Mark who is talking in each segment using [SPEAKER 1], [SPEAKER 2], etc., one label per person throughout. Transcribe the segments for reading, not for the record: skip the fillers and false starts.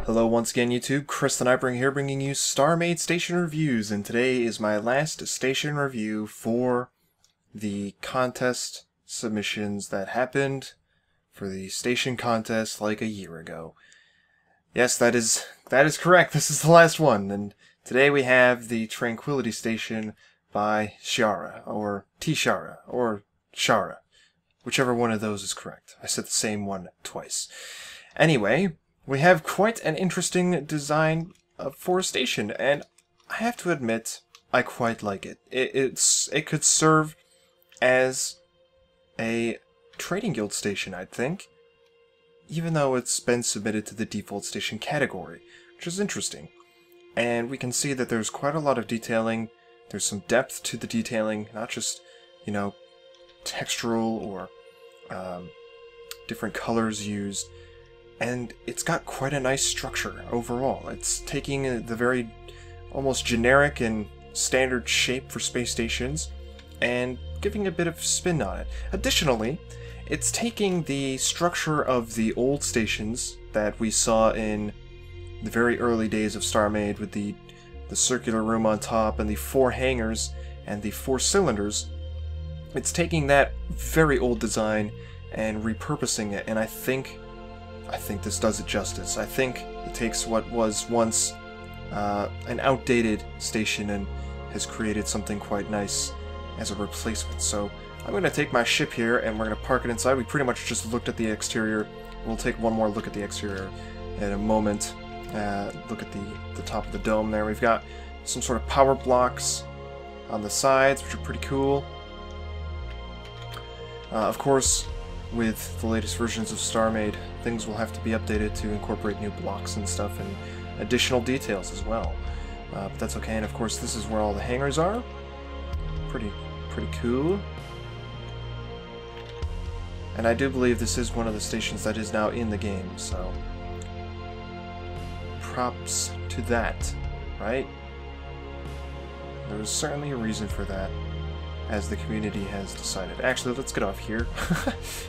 [SPEAKER 1] Hello once again YouTube, Chris the Nightbringer here bringing you StarMade station reviews, and today is my last station review for the contest submissions that happened for the station contest like a year ago. Yes, that is correct, this is the last one, and today we have the Tranquility station by Tshara, or Tshara, or Tshara, whichever one of those is correct. I said the same one twice. Anyway, we have quite an interesting design for a station, and I have to admit, I quite like it. It could serve as a trading guild station, I think, even though it's been submitted to the default station category, which is interesting. And we can see that there's quite a lot of detailing. There's some depth to the detailing, not just, you know, textural or different colors used. And it's got quite a nice structure overall. It's taking the very almost generic and standard shape for space stations and giving a bit of spin on it. Additionally, it's taking the structure of the old stations that we saw in the very early days of StarMade with the circular room on top and the 4 hangars and the 4 cylinders. It's taking that very old design and repurposing it, and I think this does it justice. I think it takes what was once an outdated station and has created something quite nice as a replacement. So I'm going to take my ship here and we're going to park it inside. We pretty much just looked at the exterior. We'll take one more look at the exterior in a moment. Look at the top of the dome there. We've got some sort of power blocks on the sides, which are pretty cool. Of course, with the latest versions of StarMade, things will have to be updated to incorporate new blocks and stuff and additional details as well. But that's okay, and of course this is where all the hangars are. Pretty cool. And I do believe this is one of the stations that is now in the game, so props to that, right? There is certainly a reason for that, as the community has decided. Actually, let's get off here.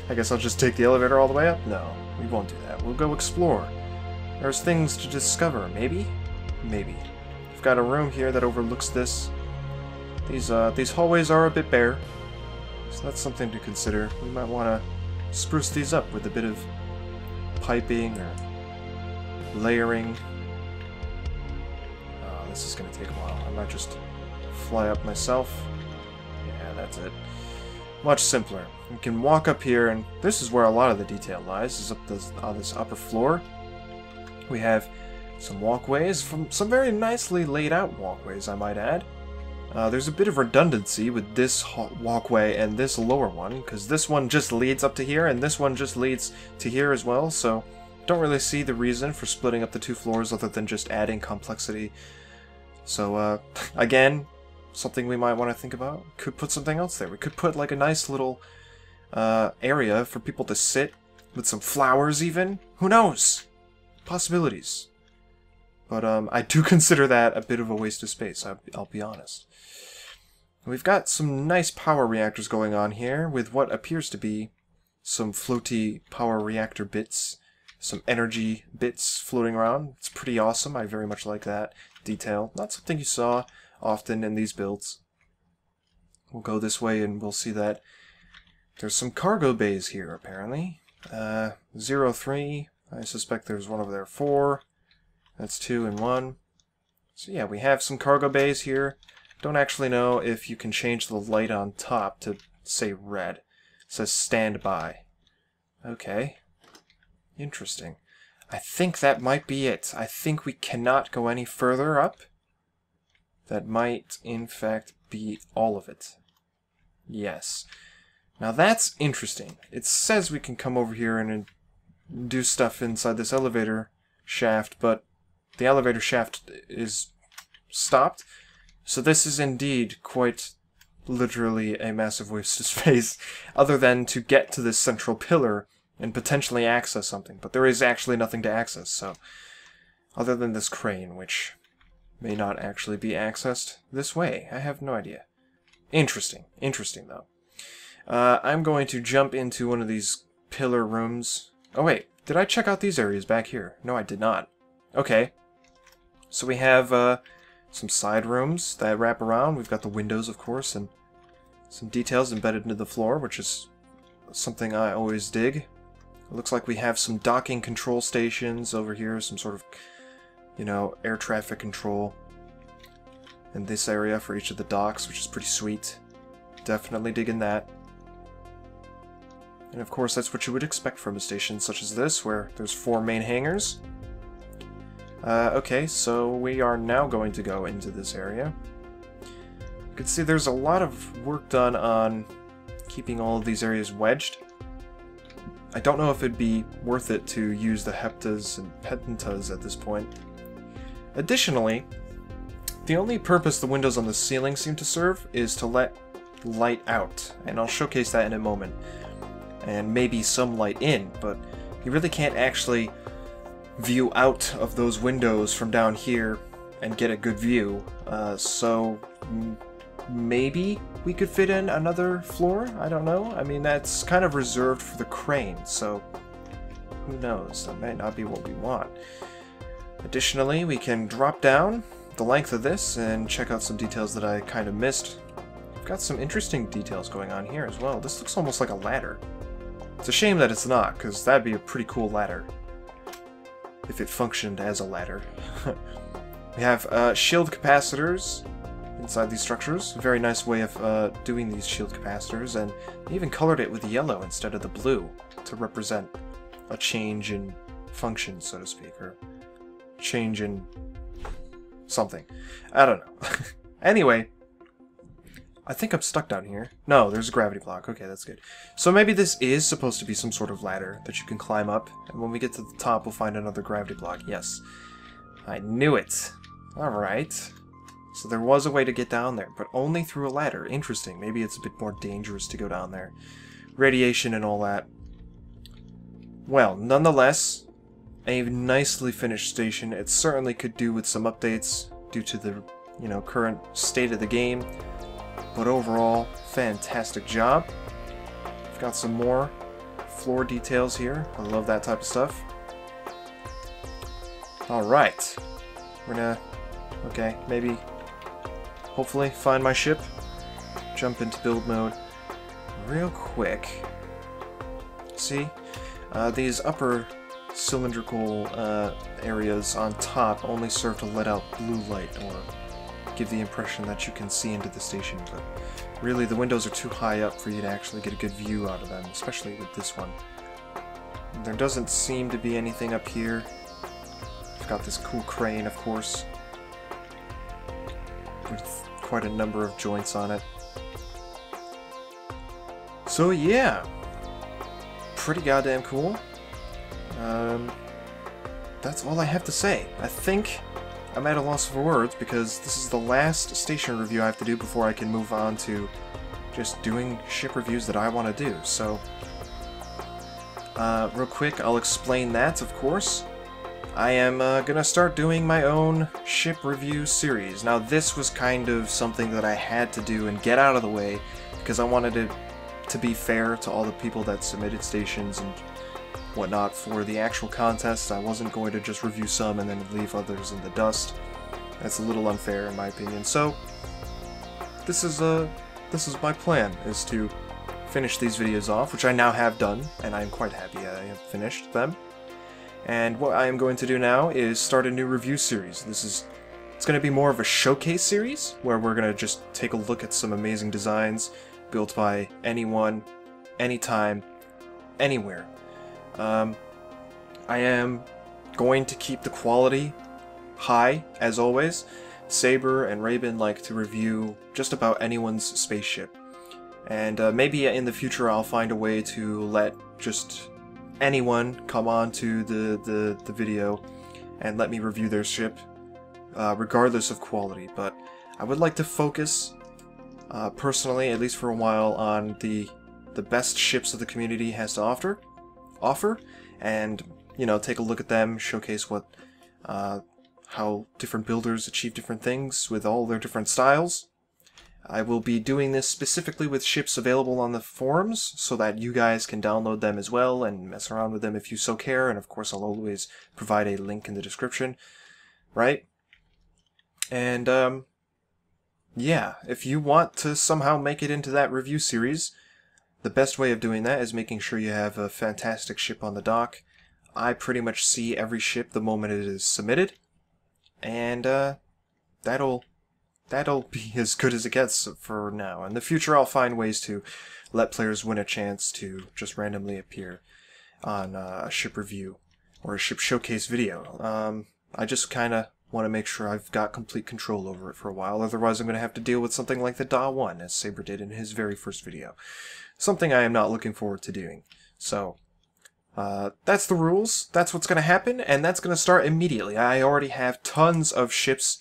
[SPEAKER 1] I guess I'll just take the elevator all the way up? No, we won't do that. We'll go explore. There's things to discover, maybe? Maybe. We've got a room here that overlooks this. These hallways are a bit bare, so that's something to consider. We might want to spruce these up with a bit of piping or layering. Oh, this is going to take a while. I might just fly up myself. That's it. Much simpler. You can walk up here, and this is where a lot of the detail lies, is up on this upper floor. We have some walkways, from some very nicely laid out walkways, I might add. There's a bit of redundancy with this walkway and this lower one, because this one just leads up to here, and this one just leads to here as well, so don't really see the reason for splitting up the 2 floors other than just adding complexity. So, again, something we might want to think about. Could put something else there. We could put like a nice little area for people to sit with some flowers even. Who knows? Possibilities. But I do consider that a bit of a waste of space, I'll be honest. We've got some nice power reactors going on here with what appears to be some floaty power reactor bits. Some energy bits floating around. It's pretty awesome. I very much like that detail. Not something you saw often in these builds. We'll go this way and we'll see that there's some cargo bays here, apparently. 03, I suspect there's one over there. 4, that's 2 and 1. So yeah, we have some cargo bays here. Don't actually know if you can change the light on top to say red. It says standby. Okay. Interesting. I think that might be it. I think we cannot go any further up. That might, in fact, be all of it. Yes. Now that's interesting. It says we can come over here and do stuff inside this elevator shaft, but the elevator shaft is stopped. So this is indeed quite literally a massive waste of space, other than to get to this central pillar and potentially access something. But there is actually nothing to access, so other than this crane, which may not actually be accessed this way. I have no idea. Interesting. Interesting, though. I'm going to jump into one of these pillar rooms. Oh, wait. Did I check out these areas back here? No, I did not. Okay. So we have some side rooms that wrap around. We've got the windows, of course, and some details embedded into the floor, which is something I always dig. It looks like we have some docking control stations over here, some sort of, you know, air traffic control in this area for each of the docks, which is pretty sweet. Definitely digging that. And of course, that's what you would expect from a station such as this, where there's 4 main hangars. Okay, so we are now going to go into this area. You can see there's a lot of work done on keeping all of these areas wedged. I don't know if it'd be worth it to use the heptas and pentas at this point. Additionally, the only purpose the windows on the ceiling seem to serve is to let light out, and I'll showcase that in a moment. And maybe some light in, but you really can't actually view out of those windows from down here and get a good view. So maybe we could fit in another floor? I don't know. I mean, that's kind of reserved for the crane, so who knows? That might not be what we want. Additionally, we can drop down the length of this and check out some details that I kind of missed. We've got some interesting details going on here as well. This looks almost like a ladder. It's a shame that it's not, because that'd be a pretty cool ladder if it functioned as a ladder. We have shield capacitors inside these structures. A very nice way of doing these shield capacitors, and they even colored it with yellow instead of the blue to represent a change in function, so to speak, or change in something. I don't know. Anyway, I think I'm stuck down here. No, there's a gravity block. Okay, that's good. So maybe this is supposed to be some sort of ladder that you can climb up, and when we get to the top, we'll find another gravity block. Yes. I knew it. Alright. So there was a way to get down there, but only through a ladder. Interesting. Maybe it's a bit more dangerous to go down there. Radiation and all that. Well, nonetheless, a nicely finished station. It certainly could do with some updates due to the, you know, current state of the game. But overall, fantastic job. We've got some more floor details here. I love that type of stuff. Alright. We're gonna, okay, maybe, hopefully, find my ship. Jump into build mode real quick. See? These upper cylindrical areas on top only serve to let out blue light, or give the impression that you can see into the station, but really the windows are too high up for you to actually get a good view out of them, especially with this one. There doesn't seem to be anything up here. We've got this cool crane, of course, with quite a number of joints on it. So yeah, pretty goddamn cool. That's all I have to say. I think I'm at a loss for words, because this is the last station review I have to do before I can move on to just doing ship reviews that I want to do. So, real quick, I'll explain that, of course. I am gonna start doing my own ship review series. Now, this was kind of something that I had to do and get out of the way, because I wanted it to be fair to all the people that submitted stations and whatnot for the actual contest. I wasn't going to just review some and then leave others in the dust. That's a little unfair in my opinion. So this is my plan, is to finish these videos off, which I now have done, and I'm quite happy I have finished them. And what I am going to do now is start a new review series. It's going to be more of a showcase series, where we're going to just take a look at some amazing designs built by anyone, anytime, anywhere. I am going to keep the quality high, as always. Saber and Raven like to review just about anyone's spaceship. And maybe in the future I'll find a way to let just anyone come on to the video and let me review their ship, regardless of quality. But I would like to focus, personally, at least for a while, on the best ships that the community has to offer, and, you know, take a look at them, showcase what, how different builders achieve different things with all their different styles. I will be doing this specifically with ships available on the forums so that you guys can download them as well and mess around with them if you so care. And of course, I'll always provide a link in the description, right? And yeah, if you want to somehow make it into that review series, the best way of doing that is making sure you have a fantastic ship on the dock. I pretty much see every ship the moment it is submitted, and that'll be as good as it gets for now. In the future, I'll find ways to let players win a chance to just randomly appear on a ship review or a ship showcase video. I just kind of want to make sure I've got complete control over it for a while, otherwise I'm going to have to deal with something like the DA-1, as Saber did in his very first video. Something I am not looking forward to doing. So, that's the rules, that's what's going to happen, and that's going to start immediately. I already have tons of ships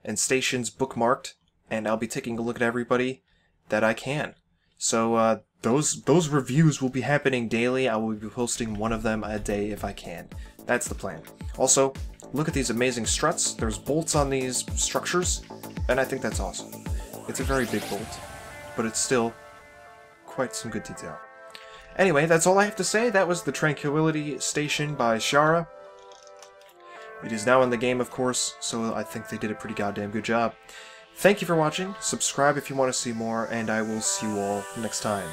[SPEAKER 1] and stations bookmarked, and I'll be taking a look at everybody that I can. So those reviews will be happening daily. I will be posting one of them a day if I can. That's the plan. Also, look at these amazing struts. There's bolts on these structures, and I think that's awesome. It's a very big bolt, but it's still quite some good detail. Anyway, that's all I have to say. That was the Tranquility station by Tshara. It is now in the game, of course, so I think they did a pretty goddamn good job. Thank you for watching, subscribe if you want to see more, and I will see you all next time.